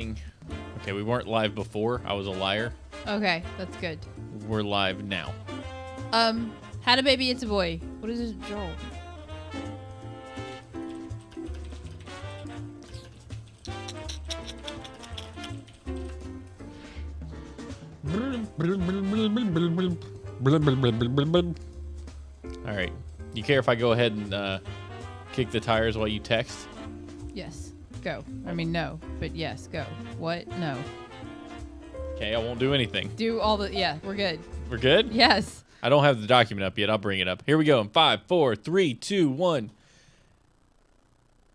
Okay, we weren't live before. I was a liar. Okay, that's good. We're live now. Had a baby, it's a boy. What is his Joel? All right. You care if I go ahead and kick the tires while you text? Yes, go. I mean, no, but yes, go. What? No. Okay, I won't do anything. Do all the, yeah, we're good. We're good? Yes. I don't have the document up yet. I'll bring it up. Here we go. In 5, 4, 3, 2, 1.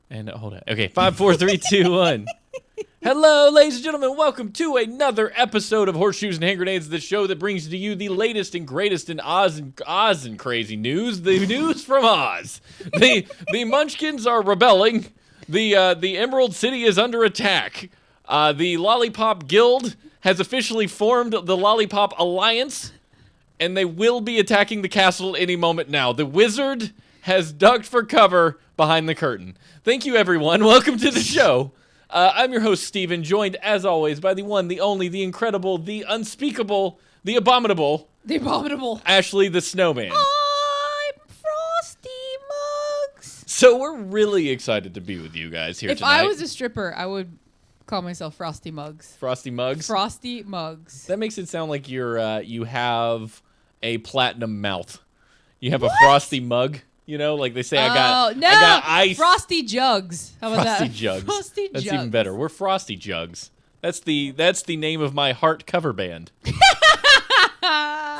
And hold on. Okay, 5, 4, 3, 2, 1. Hello, ladies and gentlemen. Welcome to another episode of Horseshoes and Hand Grenades, the show that brings to you the latest and greatest in Oz and crazy news. The news from Oz. The Munchkins are rebelling. The Emerald City is under attack. The Lollipop Guild has officially formed the Lollipop Alliance, and they will be attacking the castle any moment now. The wizard has ducked for cover behind the curtain. Thank you, everyone. Welcome to the show. I'm your host, Steven, joined, as always, by the one, the only, the incredible, the unspeakable, the abominable... The abominable. Ashley the Snowman. I'm Frosty Mugs. So we're really excited to be with you guys here If tonight. I was a stripper, I would call myself Frosty Mugs. Frosty Mugs? Frosty Mugs. That makes it sound like you have a platinum mouth. You have What? a frosty mug. You know, like they say, I got ice. Frosty Jugs. How about Frosty that? Jugs. Frosty That's Jugs. even better. We're Frosty Jugs. That's the name of my heart cover band.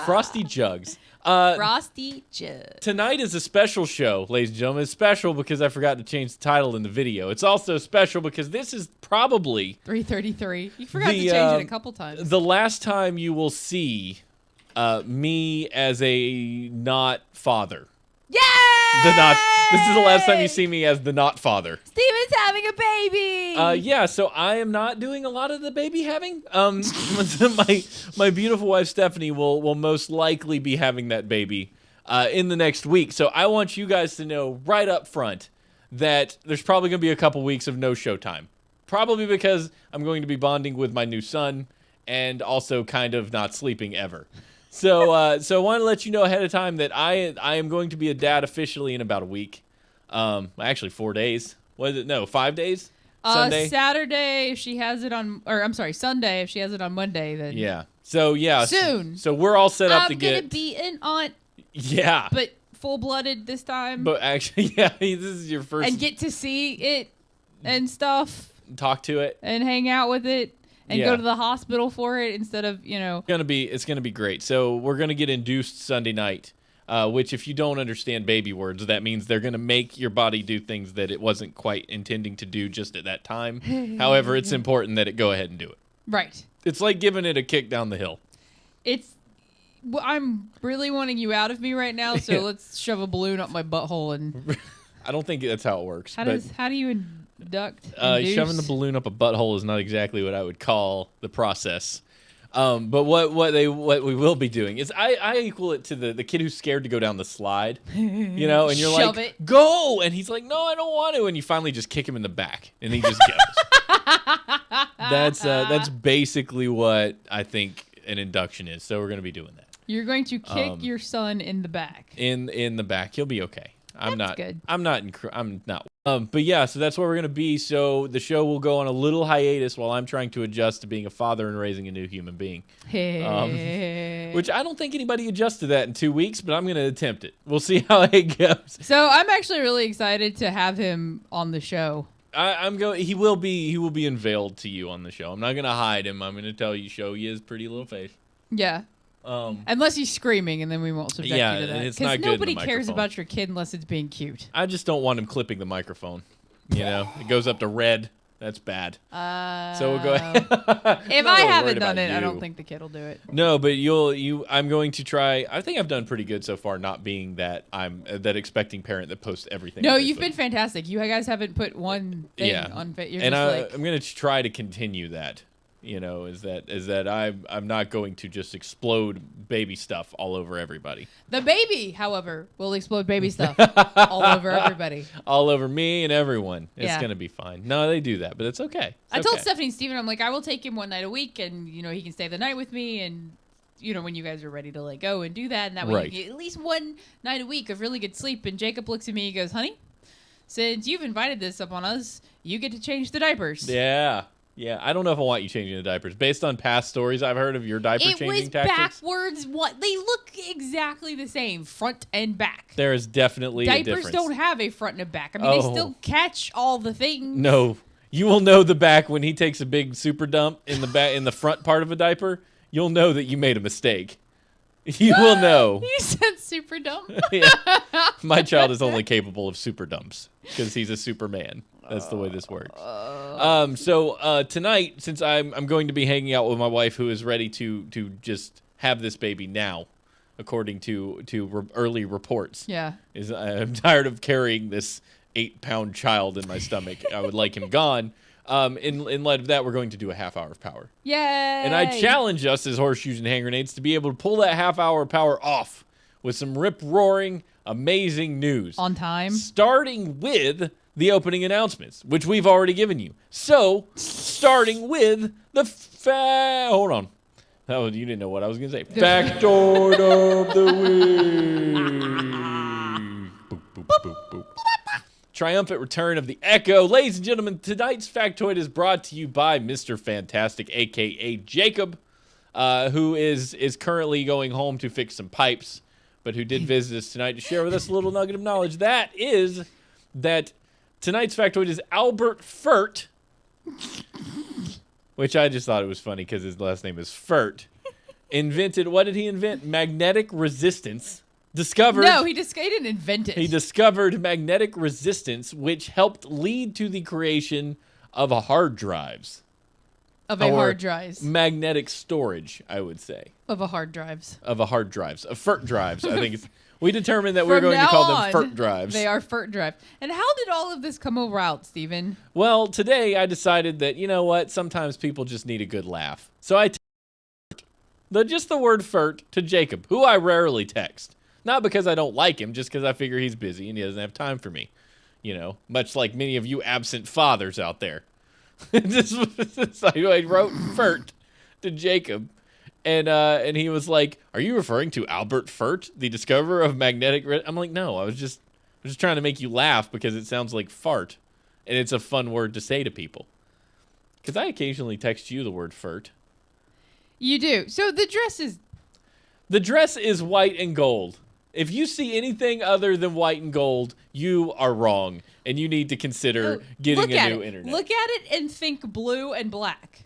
Frosty Jugs. Frosty Jugs. Tonight is a special show, ladies and gentlemen. It's special because I forgot to change the title in the video. It's also special because this is probably 333. You forgot to change it a couple times. the last time you will see me as a not father. Yay! This is the last time you see me as the not father. Steven's having a baby. Yeah, so I am not doing a lot of the baby having. My beautiful wife Stephanie will most likely be having that baby in the next week. So I want you guys to know right up front that there's probably going to be a couple weeks of no showtime. Probably because I'm going to be bonding with my new son and also kind of not sleeping ever. So I want to let you know ahead of time that I am going to be a dad officially in about a week. Actually 4 days. What is it? No, 5 days? Sunday? Saturday if she has it on, or I'm sorry, Sunday if she has it on Monday. Then Yeah. So yeah. Soon. So we're all set up I'm to gonna get. be an aunt, Yeah. but full-blooded this time, But actually, yeah, this is your first and get to see it and stuff, talk to it. and hang out with it, and Yeah. go to the hospital for it instead of It's gonna be great. So we're gonna get induced Sunday night. Which, if you don't understand baby words, that means they're going to make your body do things that it wasn't quite intending to do just at that time. However, it's important that it go ahead and do it. right. It's like giving it a kick down the hill. I'm really wanting you out of me right now, so let's shove a balloon up my butthole and I don't think that's how it works. how do you induct? Induce? Shoving the balloon up a butthole is not exactly what I would call the process. But what we will be doing is I equal it to the kid who's scared to go down the slide, you know, and you're Shove like, it. go, and he's like, no, I don't want to, and you finally just kick him in the back, and he just goes. That's basically what I think an induction is. So we're gonna be doing that You're going to kick your son in the back. in the back. He'll be okay. That's good. I'm not. But yeah, so that's where we're gonna be. So the show will go on a little hiatus while I'm trying to adjust to being a father and raising a new human being. Which I don't think anybody adjusts to that in 2 weeks, but I'm gonna attempt it. We'll see how it goes. So I'm actually really excited to have him on the show. I'm going. He will be unveiled to you on the show. I'm not gonna hide him. I'm gonna tell you, show you his pretty little face. Yeah. Unless he's screaming, and then we won't subject Yeah, you to that. it's not good in the nobody cares microphone. about your kid unless it's being cute. I just don't want him clipping the microphone. You know, it goes up to red. That's bad. So we'll go ahead. If I haven't done it, I don't think the kid will do it. No, but I'm going to try. I think I've done pretty good so far, not being that I'm that expecting parent that posts everything. No, on you've Facebook. been fantastic. You guys haven't put one thing on Facebook. and I'm going to try to continue that. Is that I'm not going to just explode baby stuff all over everybody. The baby, however, will explode baby stuff all over everybody. All over me and everyone. It's Yeah. going to be fine. No, they do that, but it's okay. I told okay. Stephanie and Steven, I'm like, I will take him one night a week, and he can stay the night with me, and when you guys are ready to go and do that, and that way Right. you get at least one night a week of really good sleep. And Jacob looks at me and goes, honey, since you've invited this up on us, you get to change the diapers. Yeah. I don't know if I want you changing the diapers. Based on past stories I've heard of your diaper It changing was tactics. backwards. What they look exactly the same, front and back. There is definitely a Diapers difference. don't have a front and a back. I mean, they Oh. still catch all the things. No. You will know the back when he takes a big super dump in the front part of a diaper. You'll know that you made a mistake. You will know. You said super dumb. Yeah. My child is only capable of super dumps because he's a Superman. That's the way this works. So tonight, since I'm going to be hanging out with my wife, who is ready to just have this baby now, according to early reports. Yeah. I'm tired of carrying this 8-pound child in my stomach. I would like him gone. In light of that, we're going to do a half hour of power. Yay! And I challenge us as horseshoes and hand grenades to be able to pull that half hour of power off with some rip-roaring, amazing news. On time. Starting with the opening announcements, which we've already given you. So, starting with the hold on. Oh, you didn't know what I was going to say. Factoid of the week. Boop, boop, boop, boop. Triumphant return of the Echo. Ladies and gentlemen, tonight's factoid is brought to you by Mr. Fantastic, a.k.a. Jacob, who is currently going home to fix some pipes, but who did visit us tonight to share with us a little nugget of knowledge. That is that tonight's factoid is Albert Fert, which I just thought it was funny because his last name is Fert, invented, what did he invent? Magnetic resistance. Discovered. No, he didn't invent it. He discovered magnetic resistance, which helped lead to the creation of hard drives. Of a Or hard drives. Magnetic storage, I would say. Of a hard drives. Of a hard drives. Of FERT drives, I think it's. We determined that we were From going to now call them on, FERT drives. They are FERT drive. And how did all of this come about, Steven? Well, today I decided that, you know what, sometimes people just need a good laugh. So I just the word FERT to Jacob, who I rarely text. Not because I don't like him, just because I figure he's busy and he doesn't have time for me. Much like many of you absent fathers out there. So I wrote FERT to Jacob, and he was like, "Are you referring to Albert Fert, the discoverer of magnetic?" I'm like, "No, I was just trying to make you laugh because it sounds like fart, and it's a fun word to say to people." Because I occasionally text you the word FERT. You do. So the dress is white and gold. If you see anything other than white and gold, you are wrong, and you need to consider getting a new internet. Look at it and think blue and black.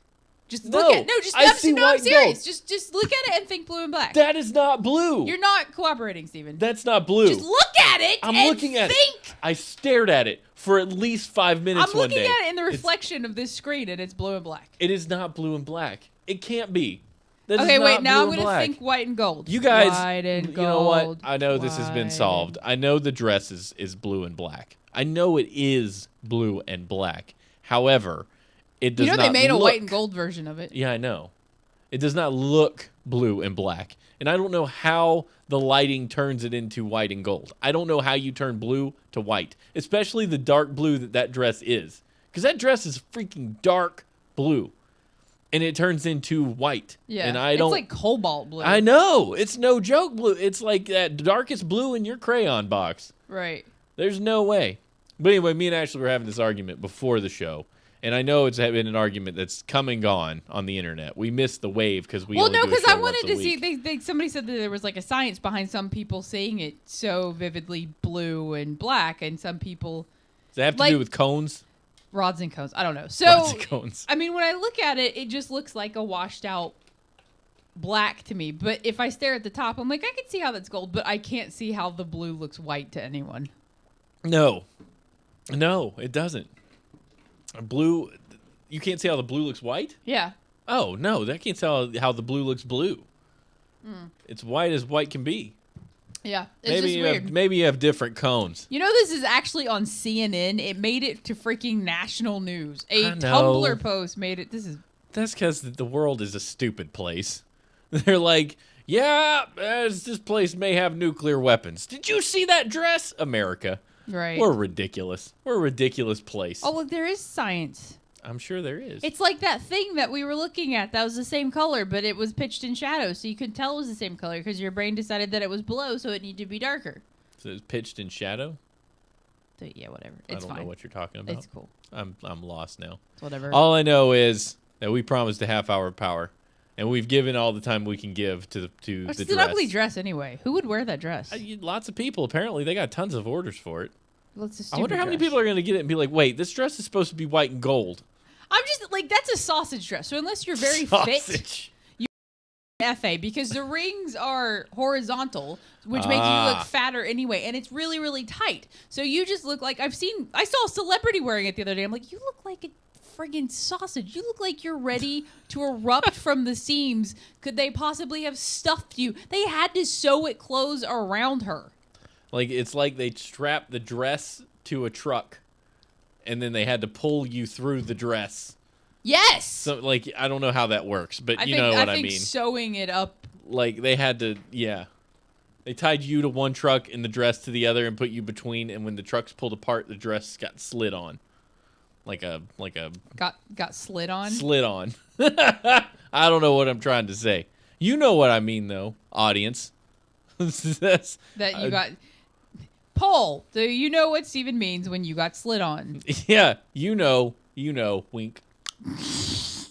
Just No, look at I see white I'm and serious. gold. Just look at it and think blue and black. That is not blue. You're not cooperating, Steven. That's not blue. Just look at it I'm and looking at think. it. I stared at it for at least 5 minutes I'm one day. looking at it in the reflection of this screen, and it's blue and black. It is not blue and black. It can't be. That is Okay, not wait. Now I'm blue and going to black. think white and gold. You guys, White and gold. you know what? I know this has been white solved. I know the dress is blue and black. I know it is blue and black. However, it does You know not they made a look- white and gold version of it. Yeah, I know. It does not look blue and black. And I don't know how the lighting turns it into white and gold. I don't know how you turn blue to white, especially the dark blue that dress is. Because that dress is freaking dark blue. And it turns into white. Yeah, And I don't. it's like cobalt blue. I know. It's no joke blue. It's like that darkest blue in your crayon box. Right. There's no way. But anyway, me and Ashley were having this argument before the show. And I know it's been an argument that's come and gone on the internet. We missed the wave because we only do a because show I wanted once a to see. week. Somebody said that there was like a science behind some people saying it so vividly blue and black, and some people Does that have to like- do with cones? rods and cones. I don't know. So Rods and cones. I mean, when I look at it, it just looks like a washed out black to me. But if I stare at the top, I'm like, I can see how that's gold, but I can't see how the blue looks white to anyone. No, it doesn't. Blue. You can't see how the blue looks white? Yeah. Oh no, that can't tell how the blue looks blue. It's white as white can be. Yeah. It's Maybe just you weird. have maybe you have different cones. You know, this is actually on CNN. It made it to freaking national news. A I know. Tumblr post made it. This is That's because the world is a stupid place. They're like, yeah, this place may have nuclear weapons. Did you see that dress? America. Right. We're ridiculous. We're a ridiculous place. Oh, look, there is science. I'm sure there is. It's like that thing that we were looking at that was the same color, but it was pitched in shadow, so you couldn't tell it was the same color because your brain decided that it was below, so it needed to be darker. So it's pitched in shadow? So, yeah, whatever. I It's don't fine. know what you're talking about. It's cool. I'm lost now. It's whatever. All I know is that we promised a half-hour of power, and we've given all the time we can give to the It's dress. an ugly dress anyway. Who would wear that dress? Lots of people, apparently. They got tons of orders for it. Well, it's a I wonder stupid how many dress. people are going to get it and be like, wait, this dress is supposed to be white and gold. I'm just like, that's a sausage dress. So unless you're very fit, Sausage. FA, because the rings are horizontal, which make you look fatter anyway, and it's really, really tight. So you just look like I saw a celebrity wearing it the other day. I'm like, you look like a friggin' sausage. You look like you're ready to erupt from the seams. Could they possibly have stuffed you? They had to sew it closed around her. Like, it's like they strapped the dress to a truck, and then they had to pull you through the dress. Yes. So, like, I don't know how that works, but you know I what I think mean. sewing it up. Like, they had to, yeah. They tied you to one truck and the dress to the other and put you between, and when the trucks pulled apart, the dress got slid on. Like a Got slid on. slid on. I don't know what I'm trying to say. You know what I mean, though, audience. That's, That you got. Paul, do you know what Steven means when you got slid on? yeah, you know, wink.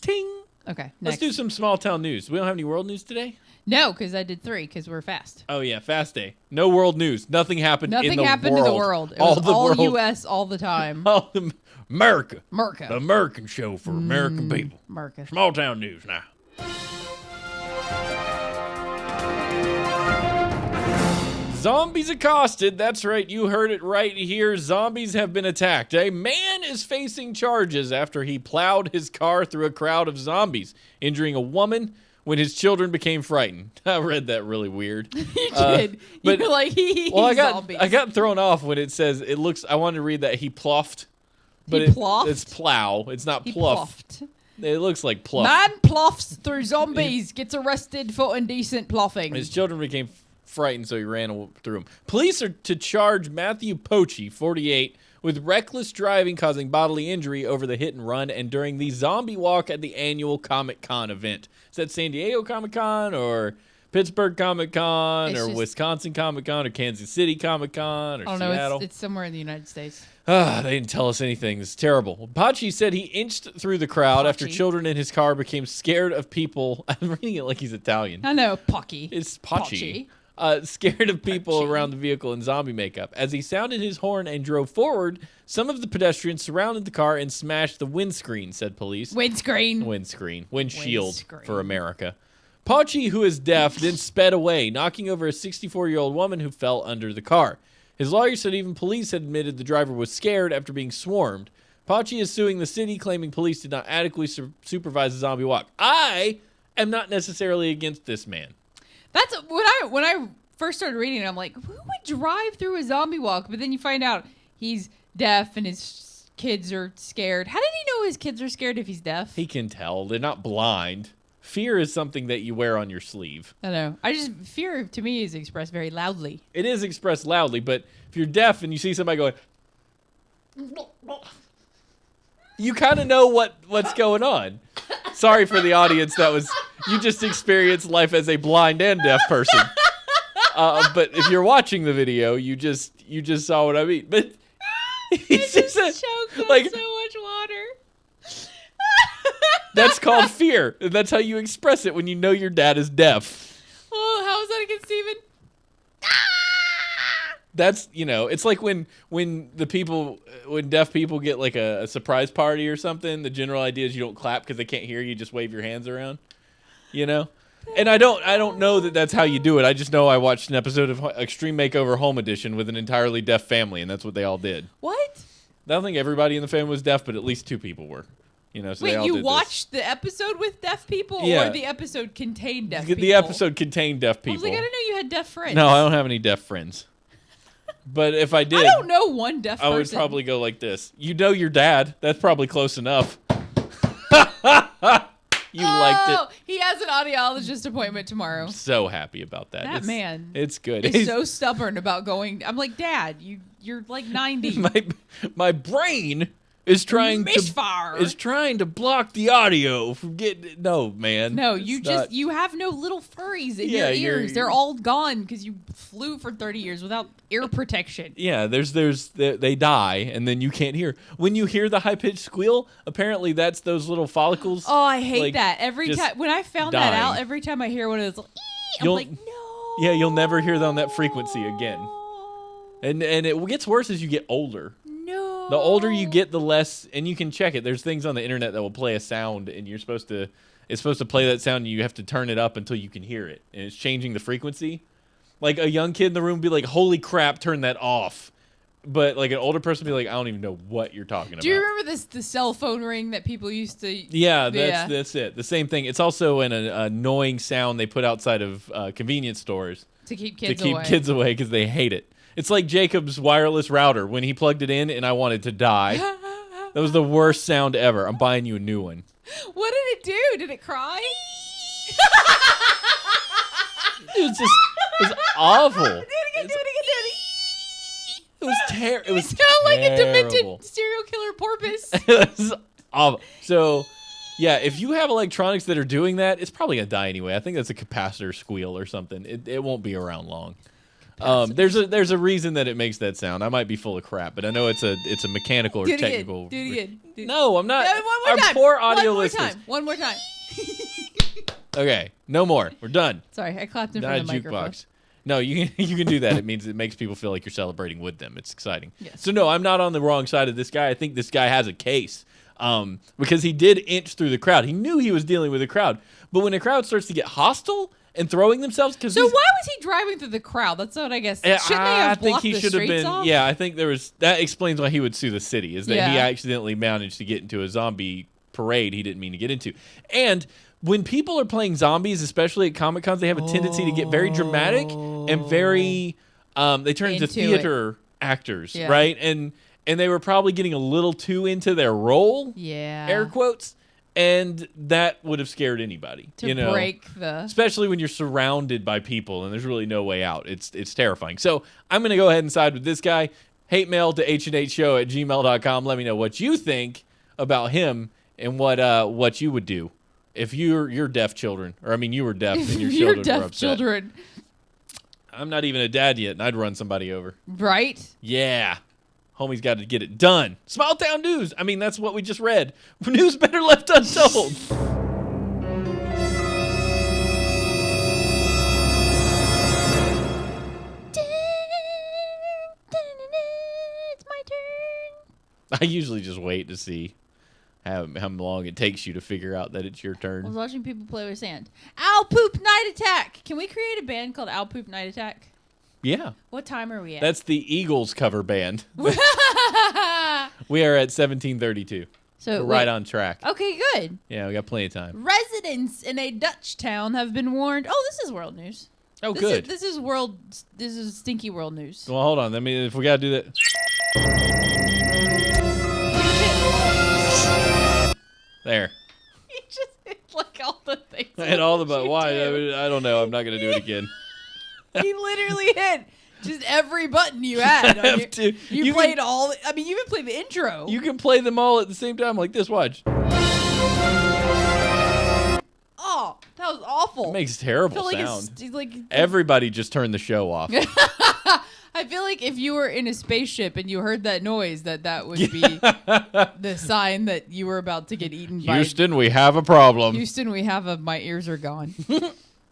Ting. Okay, Let's next. do some small town news. We don't have any world news today? No, because I did 3, because we're fast. Oh, yeah, fast day. No world news. Nothing happened in the Nothing happened world. in the world. It was the all world. U.S. all the time. All the America. The America. American show for American people. America. Small town news now. Zombies accosted. That's right. You heard it right here. Zombies have been attacked. A man is facing charges after he plowed his car through a crowd of zombies, injuring a woman when his children became frightened. I read that really weird. You did. but- You're like, Well, zombies. I got thrown off when it says it looks. I wanted to read that he pluffed, but He pluffed? it's plow. It's not He pluff. pluffed. It looks like pluff. Man pluffs through zombies, gets arrested for indecent pluffing. His children became frightened, so he ran through them. Police are to charge Matthew Poche, 48, with reckless driving causing bodily injury over the hit and run and during the zombie walk at the annual Comic-Con event. Is that San Diego Comic-Con or Pittsburgh Comic-Con It's or just- Wisconsin Comic-Con or Kansas City Comic-Con or I don't know. Seattle? It's somewhere in the United States. They didn't tell us anything. It's terrible. Pachi said he inched through the crowd after Pachi. children in his car became scared of people. I'm reading it like he's Italian. I know, Pocky. It's Pachi. Pachi. Scared of people Pachi. around the vehicle in zombie makeup. As he sounded his horn and drove forward, some of the pedestrians surrounded the car and smashed the windscreen, said police. Windscreen. Windshield Windscreen. for America. Pachi, who is deaf, then sped away, knocking over a 64-year-old woman who fell under the car. His lawyer said even police had admitted the driver was scared after being swarmed. Pachi is suing the city, claiming police did not adequately supervise the zombie walk. I am not necessarily against this man. That's when I first started reading it. I'm like, who would drive through a zombie walk? But then you find out he's deaf and his kids are scared. How did he know his kids are scared if he's deaf? He can tell. They're not blind. Fear is something that you wear on your sleeve. I don't know. Fear to me is expressed very loudly. It is expressed loudly, but if you're deaf and you see somebody going, you kind of know what's going on. Sorry for the audience. You just experienced life as a blind and deaf person. But if you're watching the video, you just saw what I mean. But it's just choked on like so much water. that's called fear. And that's how you express it when you know your dad is deaf. Oh, how is that against Steven? That's, it's like when deaf people get like a surprise party or something, the general idea is you don't clap because they can't hear you, just wave your hands around, And I don't know that that's how you do it. I just know I watched an episode of Extreme Makeover Home Edition with an entirely deaf family, and that's what they all did. What? I don't think everybody in the family was deaf, but at least 2 people were. So they Wait, all you did watched the episode with deaf people, Yeah. or the episode contained deaf this. people? The episode contained deaf I people. was like, I didn't know you had deaf friends. No, I don't have any deaf friends. But if I did, I don't know one deaf I person. would probably go like this. You know your dad. That's probably close enough. it. He has an audiologist appointment tomorrow. I'm so happy about that. That man. It's good. He's so stubborn about going. I'm like, Dad, you're like 90. my brain is trying to block the audio from getting. No, man. No, you have no little furries in your ears. They're all gone because you flew for 30 years without ear protection. Yeah, they die and then you can't hear. When you hear the high pitched squeal, apparently that's those little follicles. Oh, I hate that. Every time when I found that out, every time I hear one of those, I'm like, no. Yeah, you'll never hear that on that frequency again. And it gets worse as you get older. No. The older you get, the less, and you can check it. There's things on the internet that will play a sound, and it's supposed to play that sound, and you have to turn it up until you can hear it, and it's changing the frequency. Like a young kid in the room would be like, "Holy crap, turn that off!" But like an older person would be like, "I don't even know what you're talking about." Do you remember the cell phone ring that people used to? Yeah, that's it. The same thing. It's also an annoying sound they put outside of convenience stores to keep kids kids away because they hate it. It's like Jacob's wireless router when he plugged it in and I wanted to die. That was the worst sound ever. I'm buying you a new one. What did it do? Did it cry? It was awful. Do it again. It was terrible. It was sounded like a demented serial killer porpoise. It was awful. So, yeah, if you have electronics that are doing that, it's probably gonna die anyway. I think that's a capacitor squeal or something. It won't be around long. There's a reason that it makes that sound. I might be full of crap, but I know it's a mechanical or technical. Do it again. No, I'm not. One more time. Poor audio listeners. One more time. Okay, no more. We're done. Sorry, I clapped in front of the microphone. Jukebox. No, you can do that. It makes people feel like you're celebrating with them. It's exciting. Yes. So no, I'm not on the wrong side of this guy. I think this guy has a case because he did inch through the crowd. He knew he was dealing with a crowd, but when a crowd starts to get hostile and throwing themselves, so why was he driving through the crowd? That's what I guess. Shouldn't they have blocked the streets off? Yeah, I think that explains why he would sue the city. Is that he accidentally managed to get into a zombie parade he didn't mean to get into, and when people are playing zombies, especially at Comic Cons, they have a tendency to get very dramatic and very they turn into theater actors, right? And they were probably getting a little too into their role, air quotes, and that would have scared anybody. To break the... Especially when you're surrounded by people and there's really no way out. It's terrifying. So I'm going to go ahead and side with this guy. Hate mail to h&hshow@gmail.com. Let me know what you think about him and what you would do. If you're deaf children, or I mean you were deaf and your children were upset. Children. I'm not even a dad yet, and I'd run somebody over. Right? Yeah. Homie's got to get it done. Small town news. I mean, that's what we just read. News better left untold. It's my turn. I usually just wait to see how long it takes you to figure out that it's your turn. I was watching people play with sand. Owl Poop Night Attack. Can we create a band called Owl Poop Night Attack? Yeah. What time are we at? That's the Eagles cover band. We are at 17:32. So we're right on track. Okay, good. Yeah, we got plenty of time. Residents in a Dutch town have been warned. Oh, this is world news. Oh, good. This is stinky world news. Well, hold on. I mean, if we got to do that. There. You just hit like all the things. I hit all the buttons. Why? I don't know. I'm not going to do it again. You literally hit just every button you had. You played all. I mean, you even played the intro. You can play them all at the same time like this. Watch. Oh, that was awful. It makes terrible sound. Everybody just turned the show off. I feel like if you were in a spaceship and you heard that noise, that would be the sign that you were about to get eaten by... Houston, we have a problem. Houston, we have a... My ears are gone.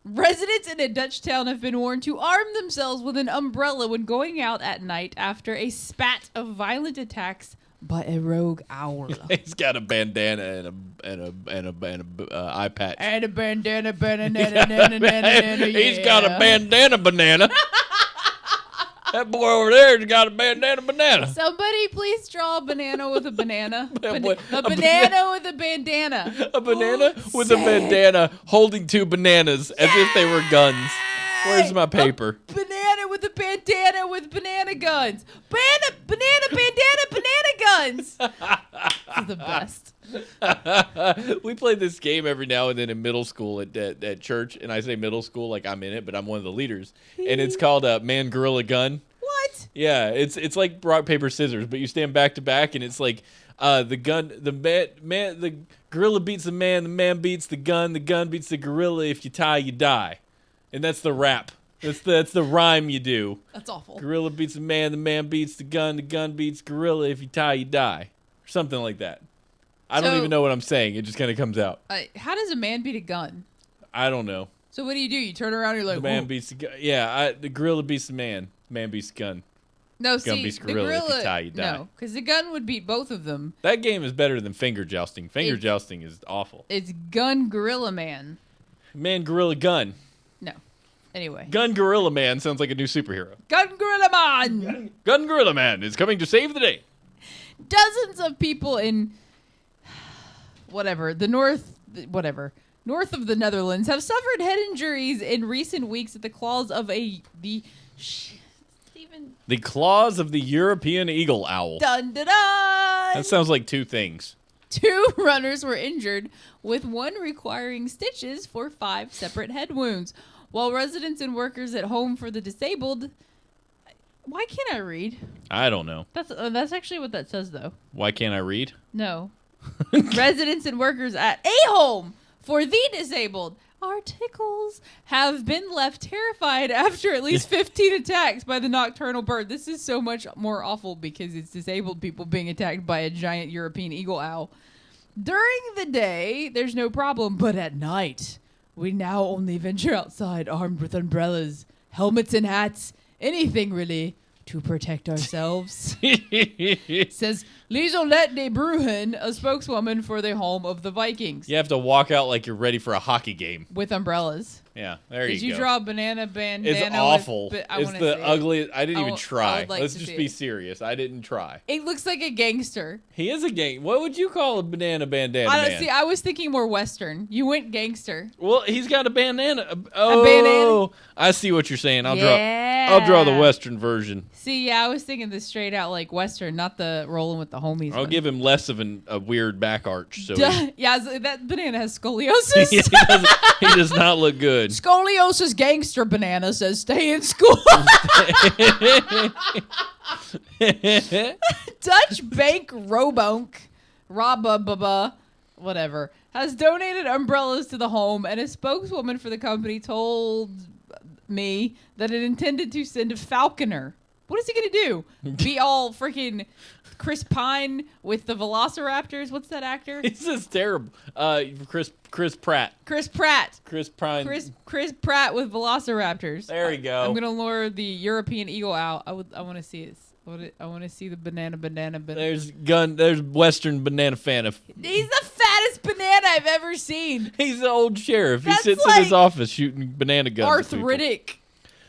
Residents in a Dutch town have been warned to arm themselves with an umbrella when going out at night after a spat of violent attacks by a rogue owl. He's got a bandana and a eye patch. And a bandana. He's got a bandana banana. That boy over there's got a bandana banana. Somebody please draw a banana with a banana. A banana with a bandana. A banana with a bandana holding two bananas as if they were guns. Where's my paper? A banana with a bandana. bandana with banana guns. Banana guns. This is the best. We played this game every now and then in middle school at church, and I say middle school like I'm in it, but I'm one of the leaders. And it's called Man, Gorilla, Gun. What? Yeah, it's like rock, paper, scissors, but you stand back to back, and it's like the gorilla beats the man beats the gun beats the gorilla. If you tie, you die, and that's the rap. That's the rhyme you do. That's awful. Gorilla beats the man beats the gun beats gorilla. If you tie, you die, or something like that. I don't even know what I'm saying. It just kind of comes out. How does a man beat a gun? I don't know. So what do? You turn around and you're like, The man beats the gun. Yeah, the gorilla beats the man. Man beats the gun. No, Gun see, beats the gorilla. gorilla, If you tie, you die. no, because the gun would beat both of them. That game is better than finger jousting. Finger jousting is awful. It's Gun Gorilla Man. Man, gorilla, gun. No. Anyway. Gun Gorilla Man sounds like a new superhero. Gun Gorilla Man! Gun Gorilla Man is coming to save the day. Dozens of people in north of the Netherlands have suffered head injuries in recent weeks at the claws of the claws of the European eagle owl. Dun dun dun! That sounds like two things. 2 runners were injured, with one requiring stitches for 5 separate head wounds. While residents and workers at home for the disabled... Why can't I read? I don't know. That's actually what that says, though. Why can't I read? No. Residents and workers at a home for the disabled articles have been left terrified after at least 15 attacks by the nocturnal bird. This is so much more awful because it's disabled people being attacked by a giant European eagle owl. During the day, there's no problem, but at night, we now only venture outside armed with umbrellas, helmets and hats, anything really, to protect ourselves. Says Lieselette de Bruhen, a spokeswoman for the home of the Vikings. You have to walk out like you're ready for a hockey game. With umbrellas. Yeah, there Did you you go. draw a banana bandana? It's awful. I It's wanna the see ugliest. I didn't even I try. would like Let's to just see be it. serious. I didn't try. It looks like a gangster. He is a gang. What would you call a banana bandana I man? see. I was thinking more Western. You went gangster. Well, he's got a bandana. Oh, bandana? I see what you're saying. I'll Yeah. draw the Western version. See, yeah, I was thinking the straight out like Western, not the rolling with the homies. I'll one. give him less of a weird back arch. So Duh. Yeah, so that banana has scoliosis. he does not look good. Scoliosis gangster banana says stay in school. Dutch Bank Roba, whatever, has donated umbrellas to the home, and a spokeswoman for the company told me that it intended to send a falconer. What is he gonna do? Be all freaking Chris Pine with the Velociraptors? What's that actor? He's just terrible. Chris Pratt. Chris Pratt. Chris Pine. Chris Pratt with Velociraptors. There we go. I'm gonna lure the European eagle out. I want to see it. I want to see the banana. There's Western banana fan. He's the fattest banana I've ever seen. He's the old sheriff. That's he sits in his office shooting banana guns. at people. Arthritic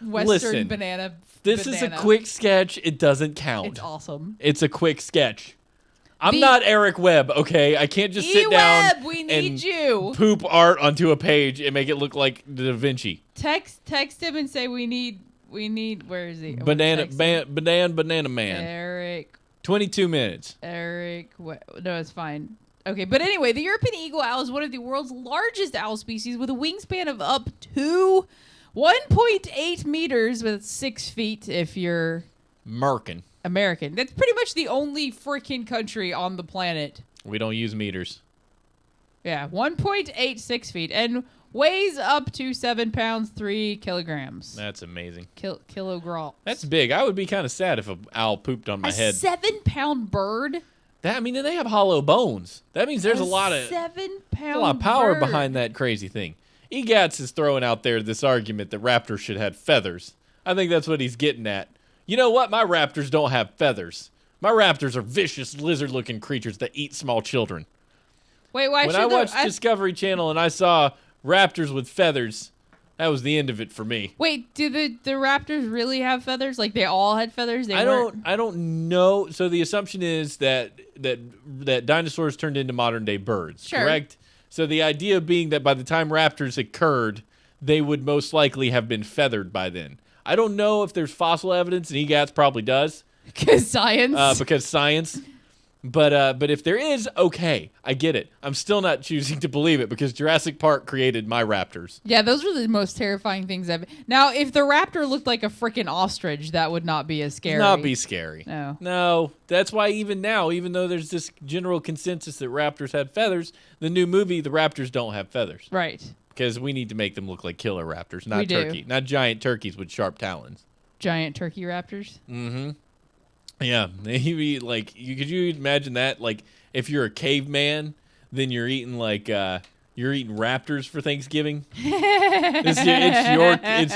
Western Listen, banana. This is a quick sketch. It doesn't count. It's awesome. It's a quick sketch. I'm not Eric Webb, okay? I can't just sit down we need and you. poop art onto a page and make it look like Da Vinci. Text him and say we need. Where is he? Banana man. Eric. 22 minutes. No, it's fine. Okay, but anyway, the European eagle owl is one of the world's largest owl species with a wingspan of up to 1.8 meters, with 6 feet if you're American. That's pretty much the only freaking country on the planet. We don't use meters. Yeah, 1.86 feet and weighs up to 7 pounds, 3 kilograms. That's amazing. Kilogram. That's big. I would be kind of sad if an owl pooped on my head. 7-pound bird? They have hollow bones. That means there's a lot of 7-pound power bird. behind that crazy thing. Egatz is throwing out there this argument that raptors should have feathers. I think that's what he's getting at. You know what? My raptors don't have feathers. My raptors are vicious, lizard-looking creatures that eat small children. Wait, why when should I watched Discovery Channel and I saw raptors with feathers, that was the end of it for me. Wait, do the raptors really have feathers? Like they all had feathers? I don't know. So the assumption is that dinosaurs turned into modern day birds, correct? So the idea being that by the time raptors occurred, they would most likely have been feathered by then. I don't know if there's fossil evidence, and EGATS probably does. Because science. Because science. But if there is, okay, I get it. I'm still not choosing to believe it because Jurassic Park created my raptors. Yeah, those are the most terrifying things ever. Now, if the raptor looked like a freaking ostrich, that would not be as scary. Not be scary. No. That's why even now, even though there's this general consensus that raptors had feathers, the new movie, the raptors don't have feathers. Right. Because we need to make them look like killer raptors, not We do. turkey, not giant turkeys with sharp talons. Giant turkey raptors. Mm-hmm. Yeah, could you imagine that? Like, if you're a caveman, then you're eating raptors for Thanksgiving. It's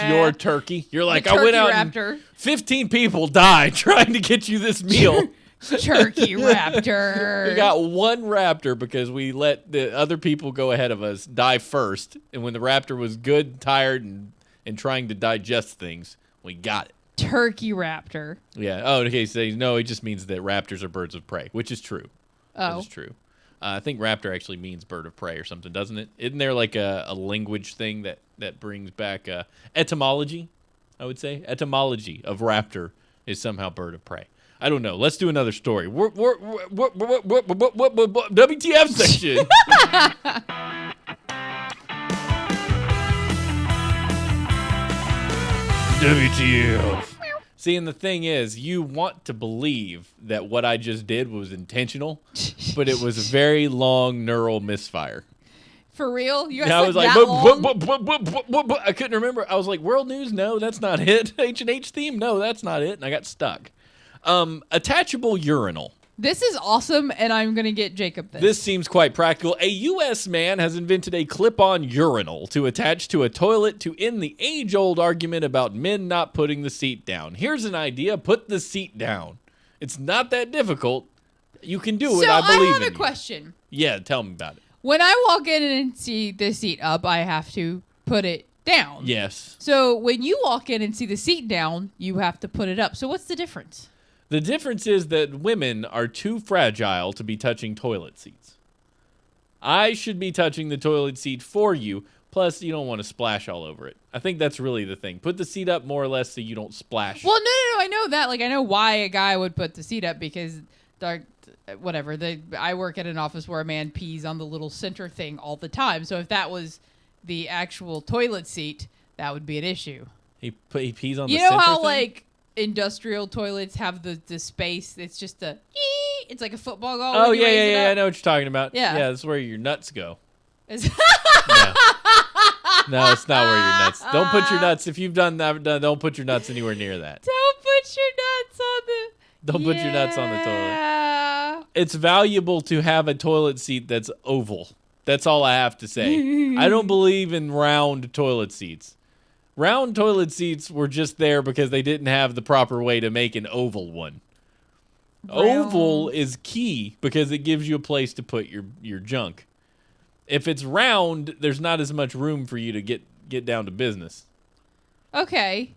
your turkey. You're like, The I went turkey out raptor. and 15 people died trying to get you this meal. Turkey raptor. We got one raptor because we let the other people go ahead of us die first. And when the raptor was good, tired, and trying to digest things, we got it. Turkey raptor. Yeah. Oh, okay. So no, it just means that raptors are birds of prey, which is true. Oh. That is true. I think raptor actually means bird of prey or something, doesn't it? Isn't there like a language thing that brings back etymology? I would say etymology of raptor is somehow bird of prey. I don't know. Let's do another story. WTF section. WTF. See, and the thing is, you want to believe that what I just did was intentional, but it was a very long neural misfire. For real? You And I was like, that long? I couldn't remember. I was like, world news? No, that's not it. H&H theme? No, that's not it. And I got stuck. Attachable urinal. This is awesome, and I'm going to get Jacob this. This seems quite practical. A U.S. man has invented a clip-on urinal to attach to a toilet to end the age-old argument about men not putting the seat down. Here's an idea. Put the seat down. It's not that difficult. You can do it. I believe in you. So I have a question. Yeah, tell me about it. When I walk in and see the seat up, I have to put it down. Yes. So when you walk in and see the seat down, you have to put it up. So what's the difference? The difference is that women are too fragile to be touching toilet seats. I should be touching the toilet seat for you, plus you don't want to splash all over it. I think that's really the thing. Put the seat up more or less so you don't splash. Well, no, I know that. Like, I know why a guy would put the seat up because, I work at an office where a man pees on the little center thing all the time. So if that was the actual toilet seat, that would be an issue. He pees on the You center know how, thing? like, industrial toilets have the space? It's just it's like a football goal. Oh, when you raise it yeah. I up. know what you're talking about. Yeah. Yeah, that's where your nuts go. It's- Yeah. No, it's not where your nuts. Don't put your nuts. If you've done that, don't put your nuts anywhere near that. Don't put your nuts on the. Don't put your nuts on the toilet. Yeah. It's valuable to have a toilet seat that's oval. That's all I have to say. I don't believe in round toilet seats. Round toilet seats were just there because they didn't have the proper way to make an oval one. Oval is key because it gives you a place to put your junk. If it's round, there's not as much room for you to get down to business. Okay.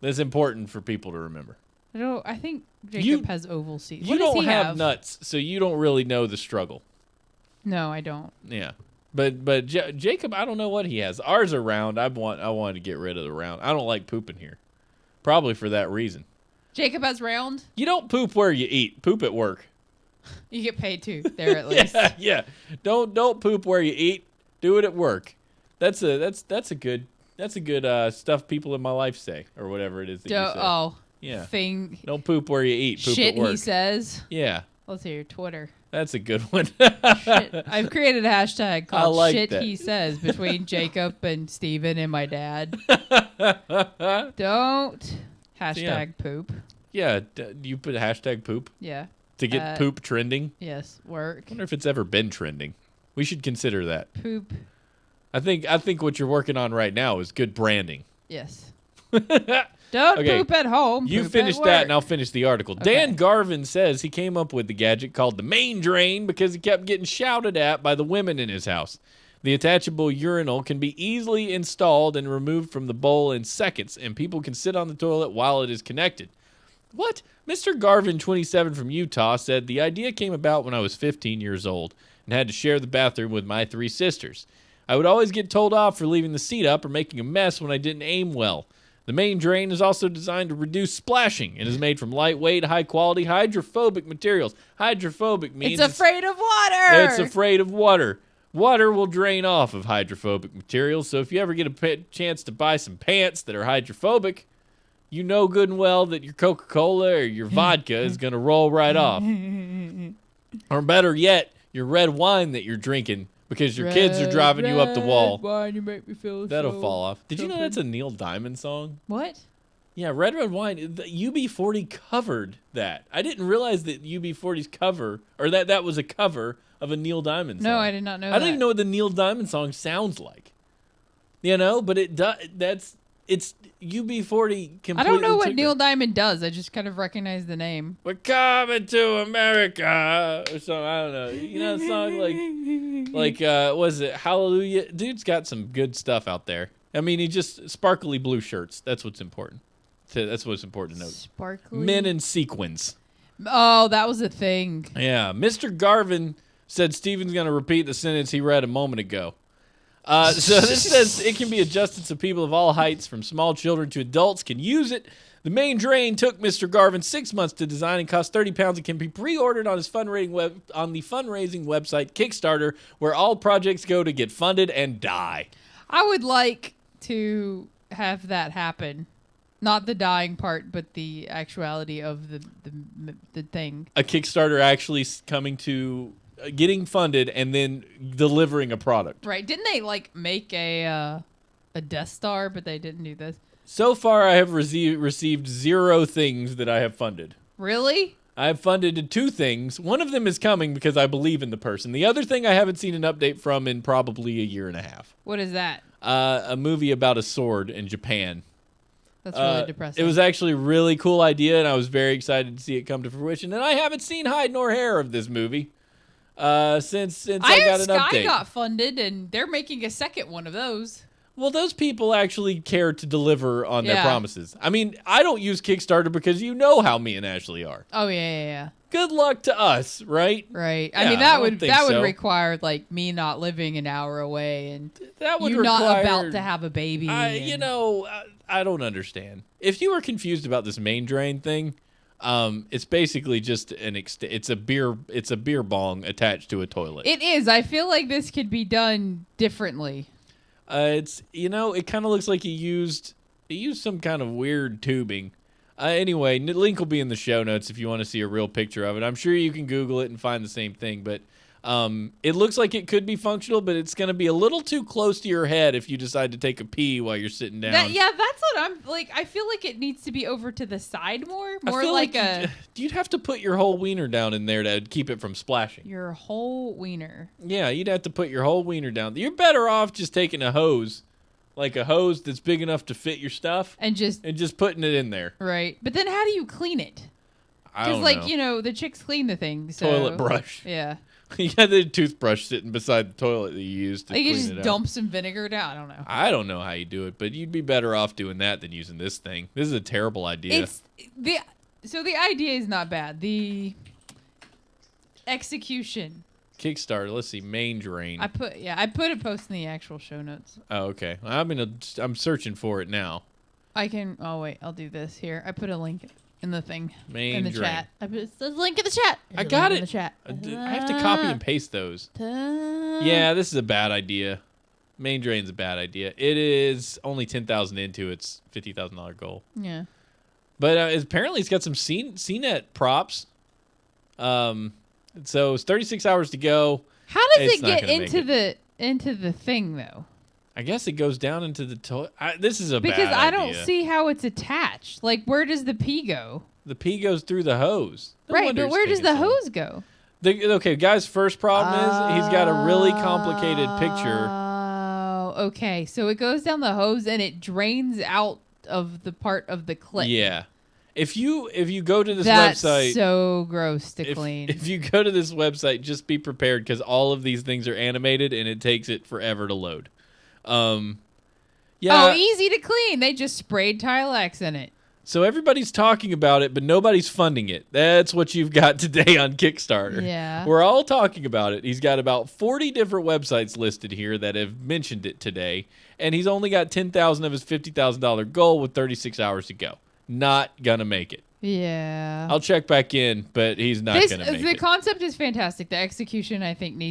That's important for people to remember. I think Jacob has oval seats. You What does don't he have nuts, so you don't really know the struggle. No, I don't. Yeah. But Jacob, I don't know what he has. Ours are round. I wanted to get rid of the round. I don't like pooping here. Probably for that reason. Jacob has round. You don't poop where you eat. Poop at work. You get paid too there at least. Yeah. Don't poop where you eat. Do it at work. That's a good stuff people in my life say or whatever it is that you say. Oh. Yeah. Thing. Don't poop where you eat. Poop Shit at work. he says. Yeah. Let's hear your Twitter. That's a good one. Shit. I've created a hashtag called like Shit that. He Says between Jacob and Steven and my dad. Don't hashtag poop. Yeah. You put hashtag poop Yeah. to get poop trending. Yes. Work. I wonder if it's ever been trending. We should consider that. Poop. I think what you're working on right now is good branding. Yes. Don't Okay. poop at home. You poop finish at that, work. and I'll finish the article. Okay. Dan Garvin says he came up with the gadget called the main drain because he kept getting shouted at by the women in his house. The attachable urinal can be easily installed and removed from the bowl in seconds, and people can sit on the toilet while it is connected. What? Mr. Garvin, 27, from Utah, said, the idea came about when I was 15 years old and had to share the bathroom with my 3 sisters. I would always get told off for leaving the seat up or making a mess when I didn't aim well. The main drain is also designed to reduce splashing and is made from lightweight, high-quality, hydrophobic materials. Hydrophobic means It's afraid of water. it's afraid of water. Water will drain off of hydrophobic materials, so if you ever get a chance to buy some pants that are hydrophobic, you know good and well that your Coca-Cola or your vodka is going to roll right off. Or better yet, your red wine that you're drinking because your kids are driving you up the wall. Wine, you make me feel That'll so fall off. Did you know stupid. that's a Neil Diamond song? What? Yeah, Red Wine. The UB40 covered that. I didn't realize that UB40's cover, or that was a cover of a Neil Diamond song. No, I did not know I don't even know what the Neil Diamond song sounds like. You know, but it does. It's UB40 completely. I don't know what took Neil it. Diamond does. I just kind of recognize the name. We're coming to America or something. I don't know. You know the song like was it Hallelujah? Dude's got some good stuff out there. I mean, he just sparkly blue shirts. That's what's important. That's what's important to note. Sparkly. Men in sequins. Oh, that was a thing. Yeah, Mr. Garvin said Steven's going to repeat the sentence he read a moment ago. So this says it can be adjusted so people of all heights, from small children to adults, can use it. The main drain took Mr. Garvin 6 months to design and cost £30. It can be pre-ordered on his on the fundraising website Kickstarter, where all projects go to get funded and die. I would like to have that happen. Not the dying part, but the actuality of the thing. A Kickstarter actually coming to getting funded and then delivering a product. Right? Didn't they make a Death Star, but they didn't do this? So far, I have received 0 things that I have funded. Really? I have funded 2 things. One of them is coming because I believe in the person. The other thing I haven't seen an update from in probably a year and a half. What is that? A movie about a sword in Japan. That's really depressing. It was actually a really cool idea, and I was very excited to see it come to fruition. And I haven't seen hide nor hair of this movie since I got an Iron update. Sky got funded, and they're making a second one of those. Well, those people actually care to deliver on their Yeah. promises. I mean, I don't use Kickstarter because you know how me and Ashley are. Oh yeah. Good luck to us, right? Right. I Yeah, mean, I that don't would think that would so. require me not living an hour away and That would you require. not about to have a baby. You know, I don't understand. If you were confused about this main drain thing, it's basically just it's a beer bong attached to a toilet. It is. I feel like this could be done differently. It kind of looks like he used some kind of weird tubing. Anyway, link will be in the show notes if you want to see a real picture of it. I'm sure you can Google it and find the same thing, but it looks like it could be functional, but it's going to be a little too close to your head if you decide to take a pee while you're sitting down. That's what I'm like. I feel like it needs to be over to the side more I feel like a you'd have to put your whole wiener down in there to keep it from splashing. your whole wiener. Yeah, you'd have to put your whole wiener down. You're better off just taking a hose, like a hose that's big enough to fit your stuff, And just putting it in there. right. But then how do you clean it? I don't Because know. the chicks clean the thing. So, Toilet brush. Yeah. You got the toothbrush sitting beside the toilet that you use to Like you clean just it out. dump some vinegar down. I don't know. I don't know how you do it, but you'd be better off doing that than using this thing. This is a terrible idea. The idea is not bad. The execution. Kickstarter. Let's see. Main drain. I put a post in the actual show notes. Oh, okay. I'm searching for it now. I'll do this here. I put a link in the thing Main in the drain. chat. I put the link in the chat. I got it. In the chat. I have to copy and paste those. Yeah, this is a bad idea. Main drain's a bad idea. It is only 10,000 into its $50,000 goal. Yeah. But apparently it's got some CNET props. So it's 36 hours to go. How does It's it not get gonna make into the thing though? I guess it goes down into the toilet. This is a Because bad I idea. don't see how it's attached. Like where does the pee go? The pee goes through the hose. No Right, wonder but it's where does taking the so long. hose go? Okay, guy's first problem is he's got a really complicated picture. Oh, okay. So it goes down the hose and it drains out of the part of the clip. Yeah. If you go to this That's website, so gross to clean. if you go to this website, just be prepared because all of these things are animated and it takes it forever to load. Yeah. Oh, easy to clean. They just sprayed Tilex in it. So everybody's talking about it, but nobody's funding it. That's what you've got today on Kickstarter. Yeah. We're all talking about it. He's got about 40 different websites listed here that have mentioned it today, and he's only got $10,000 of his $50,000 goal with 36 hours to go. Not going to make it. Yeah. I'll check back in, but he's not going to make The it. concept is fantastic. The execution, I think,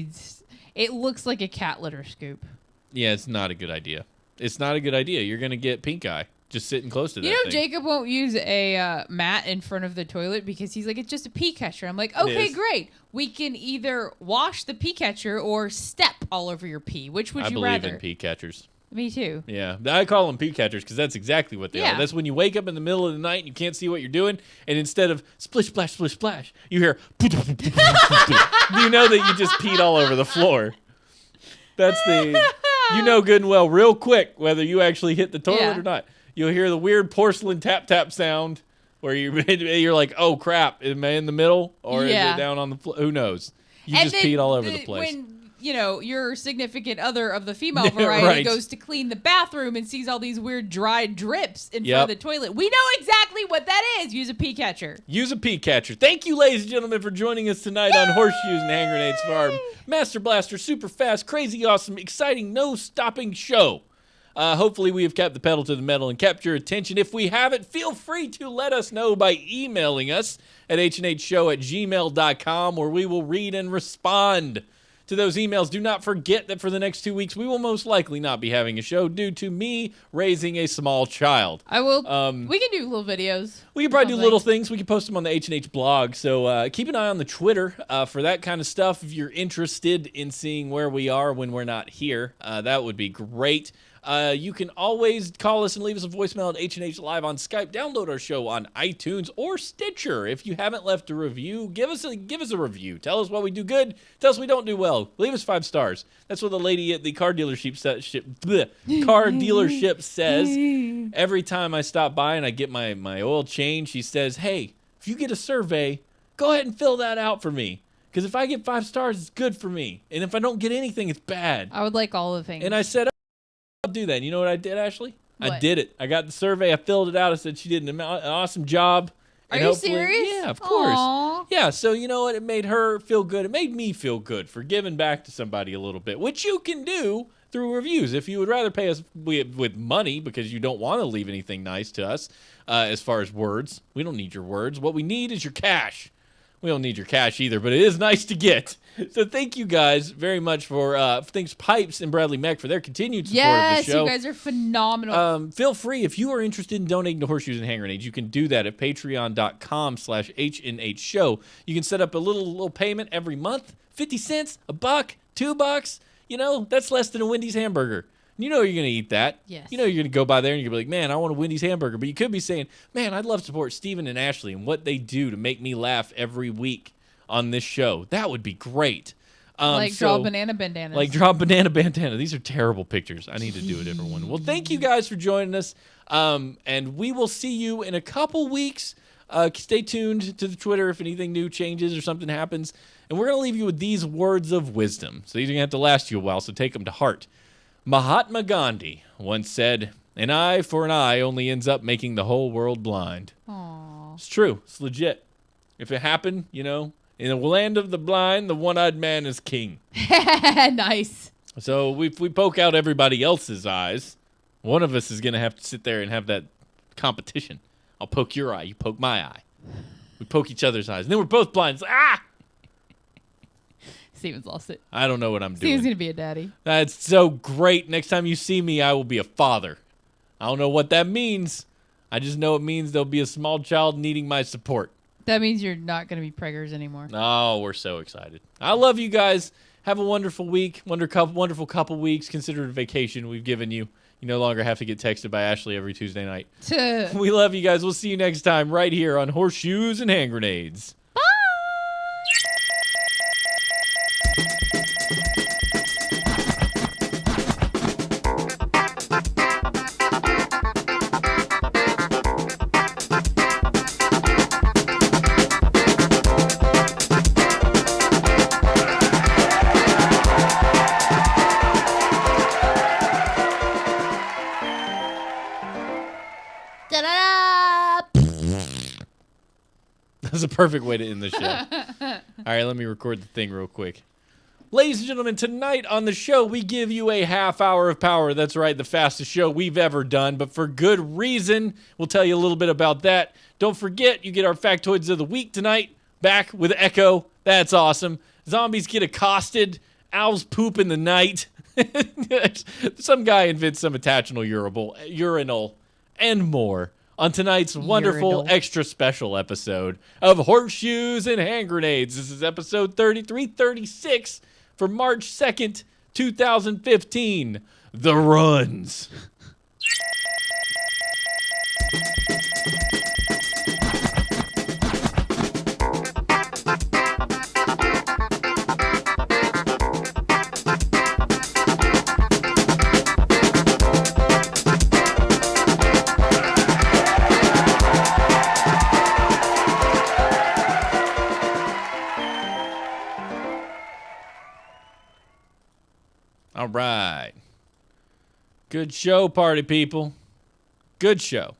it looks like a cat litter scoop. Yeah, it's not a good idea. It's not a good idea. You're going to get pink eye just sitting close to that thing. Jacob won't use a mat in front of the toilet because he's like, it's just a pea catcher. I'm like, okay, great. We can either wash the pea catcher or step all over your pee. Which would you rather? I believe in pea catchers. Me too. Yeah, I call them pea catchers because that's exactly what they are. That's when you wake up in the middle of the night and you can't see what you're doing, and instead of splish, splash, splish, splash, you hear you know that you just peed all over the floor. That's you know good and well real quick whether you actually hit the toilet or not. You'll hear the weird porcelain tap tap sound where you're like, oh crap, am I in the middle or is it down on the floor? Who knows? You just peed all over the place. When your significant other of the female variety goes to clean the bathroom and sees all these weird dried drips in front of the toilet. We know exactly what that is. Use a pea catcher. Use a pea catcher. Thank you, ladies and gentlemen, for joining us tonight on Horseshoes and Hand Grenades Farm. Master Blaster, super fast, crazy awesome, exciting, no-stopping show. Hopefully we have kept the pedal to the metal and kept your attention. If we haven't, feel free to let us know by emailing us at hnhshow@gmail.com, where we will read and respond to those emails. Do not forget that for the next 2 weeks, we will most likely not be having a show due to me raising a small child. I will. We can do little videos. We can probably do little things. We can post them on the H&H blog. So keep an eye on the Twitter for that kind of stuff. If you're interested in seeing where we are when we're not here, that would be great. You can always call us and leave us a voicemail at H&H Live on Skype. Download our show on iTunes or Stitcher. If you haven't left a review, give us a review. Tell us what we do good. Tell us we don't do well. Leave us 5 stars. That's what the lady at the car dealership says. Every time I stop by and I get my oil change, she says, hey, if you get a survey, go ahead and fill that out for me. Because if I get 5 stars, it's good for me. And if I don't get anything, it's bad. I would like all the things. And I said, I'll do that. You know what I did, Ashley? What? I did it. I got the survey. I filled it out. I said she did an awesome job. Are you serious? Yeah, of course. Aww. Yeah, so you know what? It made her feel good. It made me feel good for giving back to somebody a little bit, which you can do through reviews. If you would rather pay us with money because you don't want to leave anything nice to us as far as words, we don't need your words. What we need is your cash. We don't need your cash either, but it is nice to get. So thank you guys very much for thanks Pipes and Bradley Meck for their continued support of the show. Yes, you guys are phenomenal. Feel free, if you are interested in donating to Horseshoes and Hand Grenades, you can do that at patreon.com/HNH show. You can set up a little payment every month, 50 cents, $1, $2. You know, that's less than a Wendy's hamburger. You know you're going to eat that. Yes. You know you're going to go by there and you're going to be like, man, I want a Wendy's hamburger. But you could be saying, man, I'd love to support Steven and Ashley and what they do to make me laugh every week on this show. That would be great. Draw banana bandanas. Like draw banana bandana. These are terrible pictures. I need to do a different one. Well, thank you guys for joining us. And we will see you in a couple weeks. Stay tuned to the Twitter if anything new changes or something happens. And we're going to leave you with these words of wisdom. So these are going to have to last you a while, so take them to heart. Mahatma Gandhi once said, an eye for an eye only ends up making the whole world blind. Aww. It's true. It's legit. If it happened, you know, in the land of the blind, the one-eyed man is king. Nice. So if we poke out everybody else's eyes, one of us is going to have to sit there and have that competition. I'll poke your eye. You poke my eye. We poke each other's eyes. And then we're both blind. It's like, ah! Steven's lost it. I don't know what I'm doing. Steven's going to be a daddy. That's so great. Next time you see me, I will be a father. I don't know what that means. I just know it means there'll be a small child needing my support. That means you're not going to be preggers anymore. Oh, we're so excited. I love you guys. Have a wonderful week. Wonderful couple weeks. Consider it a vacation we've given you. You no longer have to get texted by Ashley every Tuesday night. We love you guys. We'll see you next time right here on Horseshoes and Hand Grenades. Da-da-da! That's a perfect way to end the show. All right, let me record the thing real quick. Ladies and gentlemen, tonight on the show, we give you a half hour of power. That's right, the fastest show we've ever done, but for good reason. We'll tell you a little bit about that. Don't forget, you get our factoids of the week tonight, back with Echo. That's awesome. Zombies get accosted. Owls poop in the night. Some guy invents some attachable urinal, and more on tonight's wonderful Urinal. extra special episode of Horseshoes and Hand Grenades. This is episode 3336 for March 2nd, 2015. The Runs. All right. Good show, party people. Good show.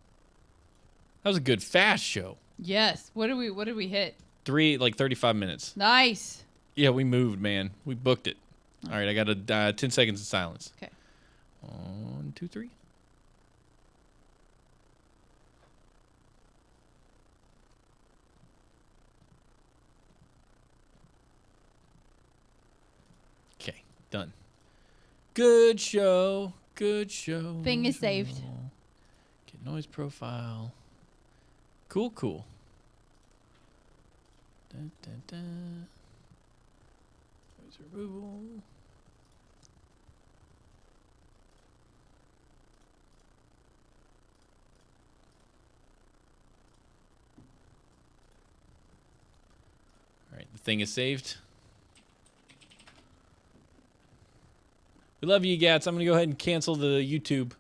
That was a good fast show. Yes. What did we hit? 35 minutes. Nice. Yeah, we moved, man. We booked it. All right, I got a 10 seconds of silence. Okay. 1, 2, 3. Okay, done. Good show. Good show. Thing is saved. Get noise profile. Cool, cool. Dun, dun, dun. Noise removal. All right, the thing is saved. We love you, Gats. I'm going to go ahead and cancel the YouTube.